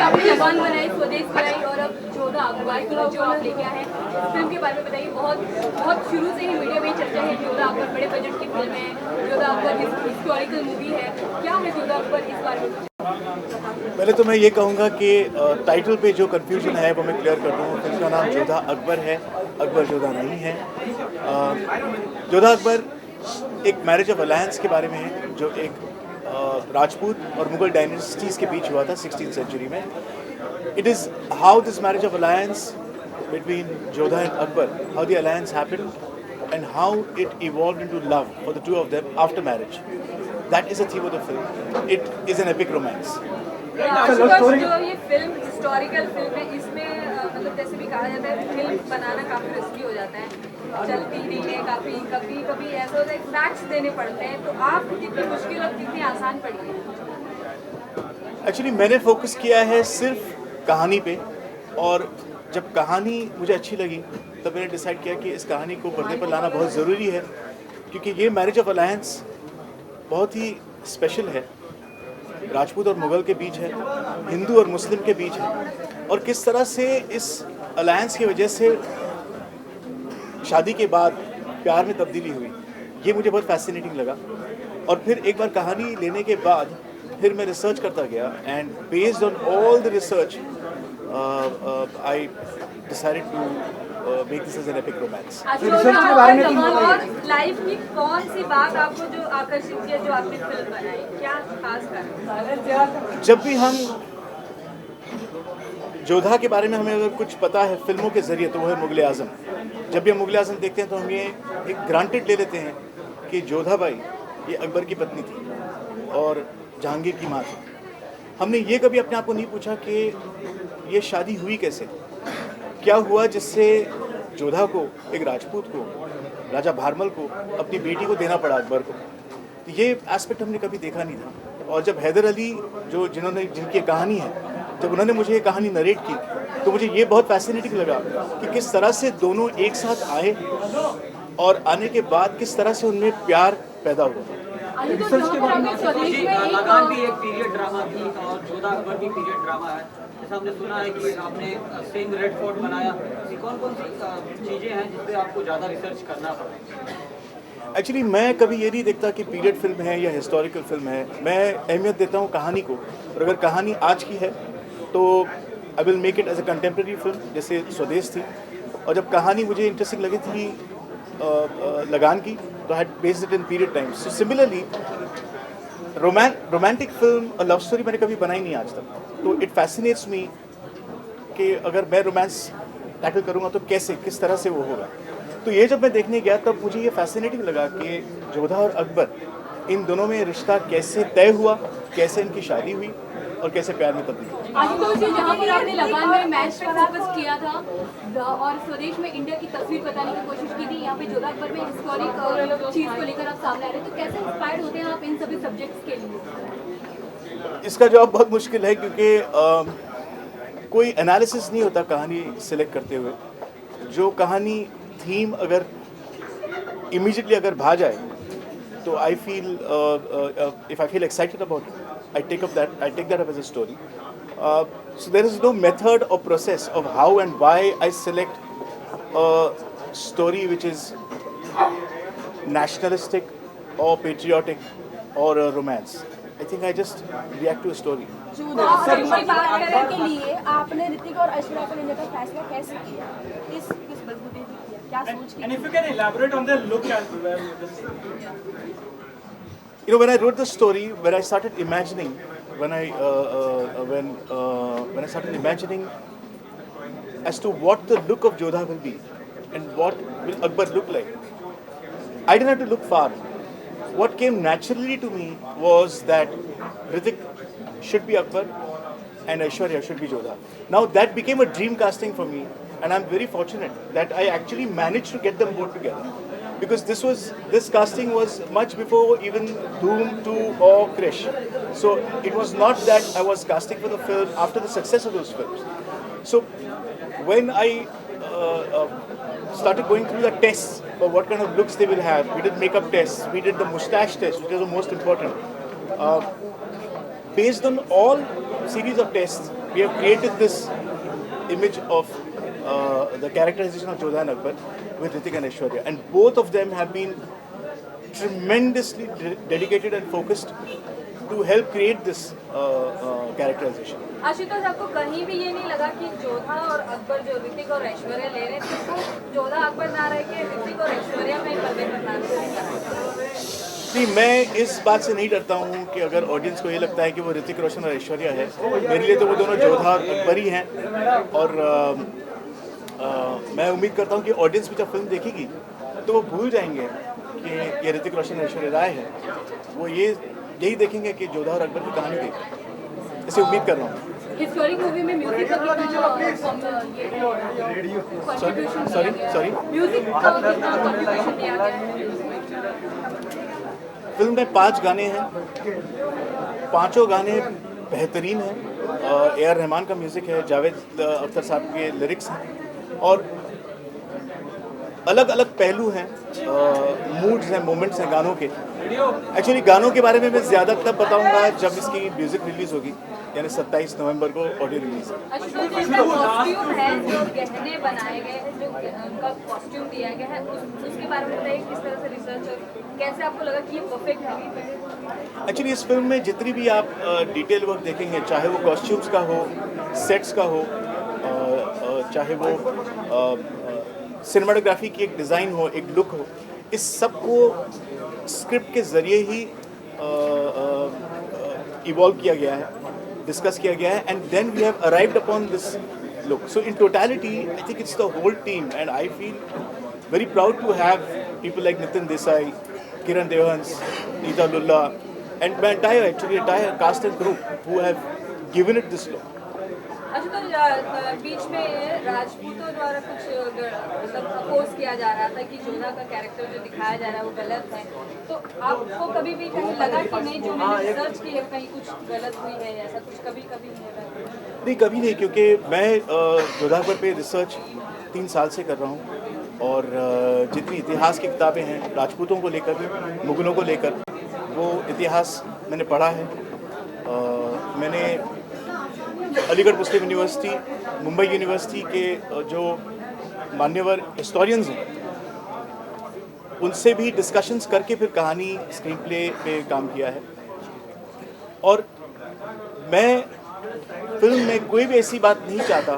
आपने लगान बनाई, स्वदेश बनाई और अब जोधा अकबर की जो आप लेके आए हैं इस फिल्म के बारे में बताइए। बहुत बहुत शुरू से ही मीडिया में चर्चा है जोधा अकबर बड़े बजट की फिल्म है, जोधा अकबर हिस्टोरिकल मूवी है, क्या है जोधा अकबर इस बारे में? पहले तो मैं ये कहूँगा कि टाइटल पे जो कन्फ्यूजन है वो मैं क्लियर कर दूँ। फिल्म का नाम जोधा अकबर है, अकबर जोधा नहीं है। जोधा अकबर एक मैरिज ऑफ अलायंस के बारे में है जो एक राजपूत और मुगल डायनेस्टीज़ के बीच हुआ था 16th सेंचुरी में। It is how this marriage of alliance between Jodha and Akbar, how the alliance happened and how it evolved into love for the two of them after marriage. That is the theme of the film. It is an epic romance. जो ये film historical film है इसमें मतलब जैसे भी कहा जाता है फिल्म बनाना काफ़ी रिस्की हो जाता है, चलती नहीं है, काफ़ी कभी कभी ऐसा होता है फैक्ट्स देने पड़ते हैं, तो आप कितनी मुश्किल और कितनी आसान पड़ी है? एक्चुअली मैंने फोकस किया है सिर्फ कहानी पे, और जब कहानी मुझे अच्छी लगी तब मैंने डिसाइड किया कि इस कहानी को पर्दे पर लाना बहुत ज़रूरी है, क्योंकि ये मैरिज ऑफ अलायंस बहुत ही स्पेशल है। राजपूत और मुग़ल के बीच है, हिंदू और मुस्लिम के बीच है, और किस तरह से इस अलायंस की वजह से शादी के बाद प्यार में तब्दीली हुई, ये मुझे बहुत फैसिनेटिंग लगा। और फिर एक बार कहानी लेने के बाद फिर मैं रिसर्च करता गया, and based on all the research I decided to make this as an epic romance. Life की कौन सी बात आपको जो आकर्षित किया जो आपने फिल्म बनाई, क्या खास कारण? जब भी हम जोधा के बारे में हमें अगर कुछ पता है फिल्मों के ज़रिए तो वो है मुग़ल आज़म। जब भी हम मुग़ल आज़म देखते हैं तो हम ये एक ग्रांटेड ले लेते हैं कि जोधा बाई ये अकबर की पत्नी थी और जहांगीर की माँ थी। हमने ये कभी अपने आप को नहीं पूछा कि ये शादी हुई कैसे, क्या हुआ जिससे जोधा को, एक राजपूत को, राजा भारमल को अपनी बेटी को देना पड़ा अकबर को। तो ये एस्पेक्ट हमने कभी देखा नहीं था। और जब हैदर अली जिनकी कहानी है, जब उन्होंने मुझे ये कहानी नरेट की तो मुझे ये बहुत फैसिनेटिंग लगा कि किस तरह से दोनों एक साथ आए और आने के बाद किस तरह से उनमें प्यार पैदा हुआ। लगान भी एक पीरियड ड्रामा थी और जोधा अकबर भी पीरियड ड्रामा है। जैसा हमने सुना है कि आपने सिंह रेड फोर्ट बनाया, कौन कौन सी चीज़ें हैं जिस पे आपको ज़्यादा रिसर्च करना पड़ा? एक्चुअली मैं कभी ये नहीं देखता कि पीरियड फिल्म है या हिस्टोरिकल फिल्म है, मैं अहमियत देता हूँ कहानी को। और अगर कहानी आज की है तो I will make it as a contemporary film, जैसे स्वदेश थी। और जब कहानी मुझे इंटरेस्टिंग लगी थी लगान की, तो I had based it in period times. So similarly romantic film और लव स्टोरी मैंने कभी बनाई नहीं आज तक, तो इट फैसिनेट्स मी कि अगर मैं रोमांस टैकल करूँगा तो कैसे, किस तरह से वो होगा। तो ये जब मैं देखने गया तब मुझे ये फैसिनेटिंग लगा कि जोधा और अकबर, इन दोनों में रिश्ता कैसे तय हुआ, कैसे इनकी शादी हुई और कैसे प्यार में तब्दील हुई। आशुतोष जी, जहाँ पर आपने लगान में मैच पर फोकस किया था और स्वदेश में इंडिया की तस्वीर बताने की कोशिश की थी, यहाँ पे जोधा अकबर में हिस्टोरिक चीज़ को लेकर आप सामने आ रहे हैं, तो कैसे इंस्पायर्ड होते हैं आप इन सभी सब्जेक्ट्स के लिए? इसका जवाब बहुत मुश्किल है, क्योंकि कोई एनालिसिस नहीं होता कहानी सिलेक्ट करते हुए। जो कहानी थीम अगर इमीडिएटली अगर भा जाए तो I feel if I feel excited about it, I take that up as a story. So there is no method or process of how and why I select a story which is nationalistic or patriotic or a romance. I think I just react to a story. बात करने के लिए आपने ऋतिक और ऐश्वर्या को लेने का फैसला कैसे किया? किस बलबूते से किया? क्या सोच के? And if you can elaborate on their look as well. You know, when I wrote the story, when I started imagining, when I started imagining as to what the look of Jodha will be and what will Akbar look like, I didn't have to look far. What came naturally to me was that Hrithik should be Akbar and Aishwarya should be Jodha. Now that became a dream casting for me, and I'm very fortunate that I actually managed to get them both together. Because this casting was much before even Dhoom 2 or Krish. So it was not that I was casting for the film after the success of those films. So when I started going through the tests for what kind of looks they will have, we did makeup tests, we did the mustache test, which is the most important. Based on all series of tests, we have created this image of the characterization of Jodha and Akbar with Hrithik and Aishwarya, and both of them have been tremendously dedicated and focused to help create this characterization. Ashutosh, आपको कहीं भी ये नहीं लगा कि जोधा और अकबर जो ऋतिक और ऐश्वर्या ले रहे थे तो जोधा अकबर ना रह के ऋतिक और ऐश्वर्या में पर्दे पर ना नहीं, मैं इस बात से नहीं डरता हूँ कि अगर ऑडियंस को ये लगता है कि वो ऋतिक रोशन और ऐश्वर्या है, मेरे लिए तो वो दोनों जोधा और अकबर ही हैं। और मैं उम्मीद करता हूँ कि ऑडियंस भी जब फिल्म देखेगी तो वो भूल जाएंगे कि ये ऋतिक रोशन और ऐश्वर्या राय है, वो यही देखेंगे कि जोधा और अकबर की कहानी देखी। ऐसे उम्मीद कर रहा हूँ। हिस्टोरिक मूवी में म्यूजिक का कितना सॉरी म्यूजिक का कितना कंट्रीब्यूशन दिया गया है? फिल्म में 5 गाने हैं, 5 गाने बेहतरीन हैं। ए आर रहमान का म्यूज़िक है, जावेद अख्तर साहब के लिरिक्स हैं और अलग अलग पहलू हैं, मूड्स हैं, मोमेंट्स हैं गानों के। एक्चुअली गानों के बारे में मैं ज़्यादा तब बताऊंगा जब इसकी म्यूज़िक रिलीज़ होगी, यानी 27 नवंबर को ऑडियो रिलीज़ है। अशोक, इसका कॉस्ट्यूम है, जो गहने बनाए गए हैं, जो उनका कॉस्ट्यूम दिया गया है, उसके बारे में बताइए किस तरह से रिसर्च और कैसे आपको लगा कि ये परफेक्ट है? एक्चुअली इस फिल्म में जितनी भी आप डिटेल वर्क देखेंगे, चाहे वो कॉस्ट्यूम्स का हो, सेट्स का हो, चाहे वो सिनेमाटोग्राफी की एक डिज़ाइन हो, एक लुक हो, इस सब को स्क्रिप्ट के ज़रिए ही इवॉल्व किया गया है, डिस्कस किया गया है, and then we have arrived upon this look. So in totality, I think it's the whole team, and I feel very proud to have people like Nitin Desai, Kiran Devans, Neeta Lulla, and my entire cast and crew who have given it this look. अच्छा, तो बीच में राजपूतों द्वारा कुछ मतलब oppose किया जा रहा था कि जोधा का कैरेक्टर जो दिखाया जा रहा है वो गलत है, तो आपको कभी भी कहीं लगा कि नहीं, जो मैंने रिसर्च की है कहीं कुछ गलत हुई है, ऐसा कुछ कभी नहीं लगा? नहीं, कभी नहीं, क्योंकि मैं जोधा पर पे रिसर्च 3 साल से कर रहा हूँ और जितनी इतिहास की किताबें हैं राजपूतों को लेकर, मुगलों को लेकर, वो इतिहास मैंने पढ़ा है। मैंने अलीगढ़ मुस्लिम यूनिवर्सिटी, मुंबई यूनिवर्सिटी के जो मान्यवर हिस्टोरियंस हैं उनसे भी डिस्कशंस करके फिर कहानी स्क्रीन प्ले पे काम किया है। और मैं फिल्म में कोई भी ऐसी बात नहीं चाहता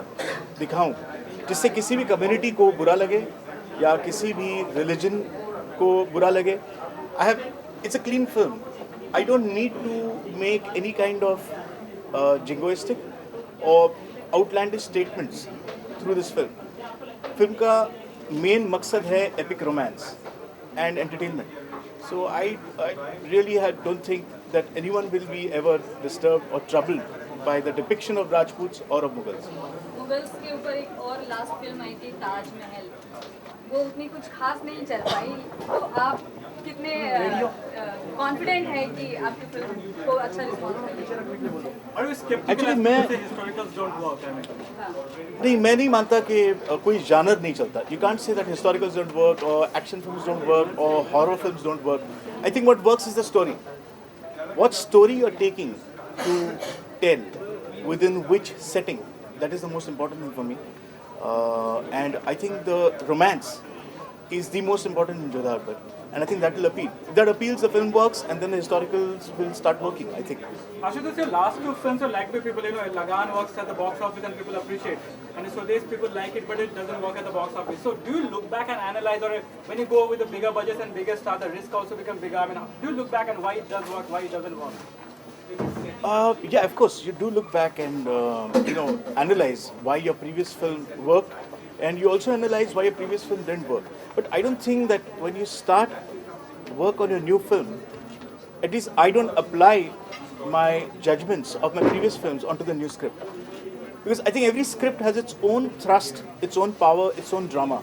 दिखाऊं जिससे किसी भी कम्युनिटी को बुरा लगे या किसी भी रिलीजन को बुरा लगे। It's a clean film. I don't need to make any kind of jingoistic or outlandish statements through this film. Film का मेन मकसद है epic romance and entertainment. So I really don't think that anyone will be ever disturbed or troubled by the depiction of Rajputs or of Mughals. Mughals के ऊपर एक और last film आई थी ताजमहल, वो उतनी कुछ खास नहीं चल पाई, तो आप कितने कॉन्फिडेंट हैं कि आपकी फिल्म को अच्छा रिस्पॉन्स मिलेगा? Actually, नहीं, मैं नहीं मानता कि कोई जानर नहीं चलता. You can't say that historicals don't work or action films don't work or horror films don't work. I think what works is the story. What story you're taking to tell, within which setting, that is the most important thing for me. And I think the romance is the most important in Jodha Akbar. And I think that will appeal. If that appeals, the film works, and then the historicals will start working, I think. Ashutosh, your last 2 films are liked by people. Lagan works at the box office and people appreciate. And so these people like it, but it doesn't work at the box office. So do you look back and analyze, or when you go with the bigger budgets and bigger stars, the risk also becomes bigger? I mean, do you look back and why it does work, why it doesn't work? Yeah, of course, you do look back and analyze why your previous film worked, and you also analyze why your previous film didn't work. But I don't think that when you start work on your new film, at least I don't apply my judgments of my previous films onto the new script, because I think every script has its own thrust, its own power, its own drama.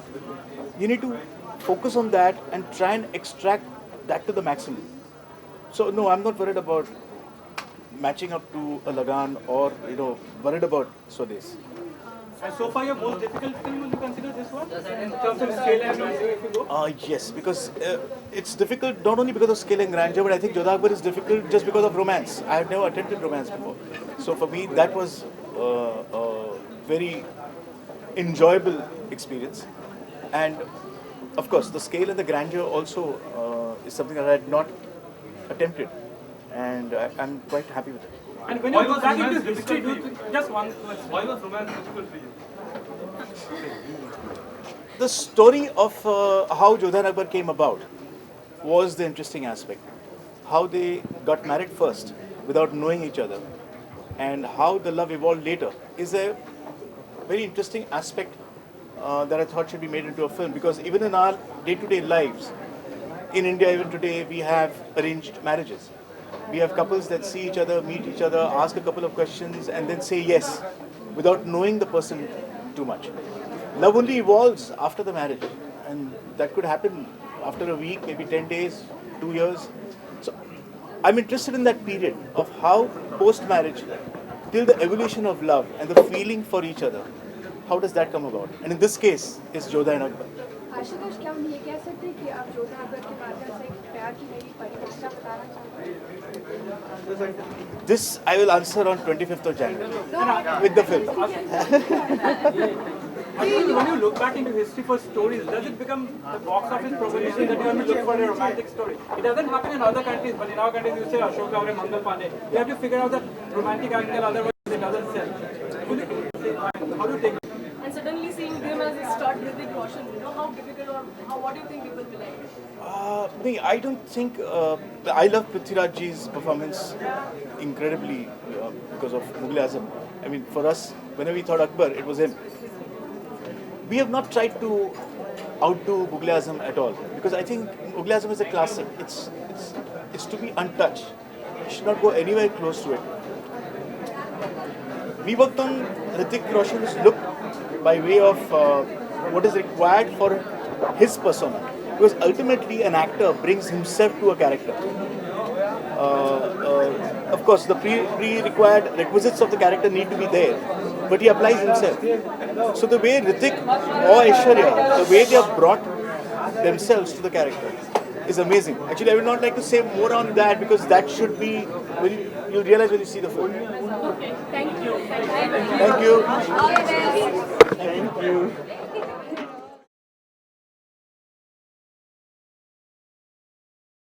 You need to focus on that and try and extract that to the maximum. So no, I'm not worried about matching up to a Lagan or worried about Swades. And so far, your most difficult film, would you consider this one? In terms of scale and grandeur, if you go? Yes, because it's difficult not only because of scale and grandeur, but I think Jodha Akbar is difficult just because of romance. I have never attempted romance before. So for me, that was a very enjoyable experience. And of course, the scale and the grandeur also is something that I had not attempted. And I'm quite happy with it. And when you look back into history, do you think, just one question. Why was romance difficult for you? The story of how Jodha and Akbar came about was the interesting aspect. How they got married first without knowing each other, and how the love evolved later is a very interesting aspect that I thought should be made into a film. Because even in our day-to-day lives, in India even today, we have arranged marriages. We have couples that see each other, meet each other, ask a couple of questions, and then say yes without knowing the person too much. Love only evolves after the marriage, and that could happen after a week, maybe 10 days, 2 years. So I'm interested in that period of how post-marriage, till the evolution of love and the feeling for each other, how does that come about? And in this case, it's Jodha and Akbar. Ashutosh, क्या हम ये कह सकते हैं कि आप जोधा अकबर के माध्यम से प्यार की नई परिभाषा बताना चाहते हैं? This I will answer on 25th of January with the film. When you look back into history for stories, does it become the box office proposition that you have to look for a romantic story? It doesn't happen in other countries, but in our countries you say Ashok Lavre, Mangal Pandey. You have to figure out that romantic angle, otherwise it doesn't sell. How do you take it? And suddenly seeing them as a star Hrithik Roshan, how difficult or what do you think people will like? No, I don't think. I love Prithviraj Ji's performance incredibly because of Mughal Azam. I mean, for us, whenever we thought Akbar, it was him. We have not tried to outdo Mughal Azam at all because I think Mughal Azam is a classic. It's to be untouched. You should not go anywhere close to it. We worked on Hrithik Roshan's look by way of what is required for his persona. Because ultimately an actor brings himself to a character. Of course, the pre-required requisites of the character need to be there, but he applies himself. So the way Hrithik or Aishwarya, the way they have brought themselves to the character is amazing. Actually, I would not like to say more on that because that should be, you'll realize when you see the film. Okay, thank you. Thank you. All the best. Thank you.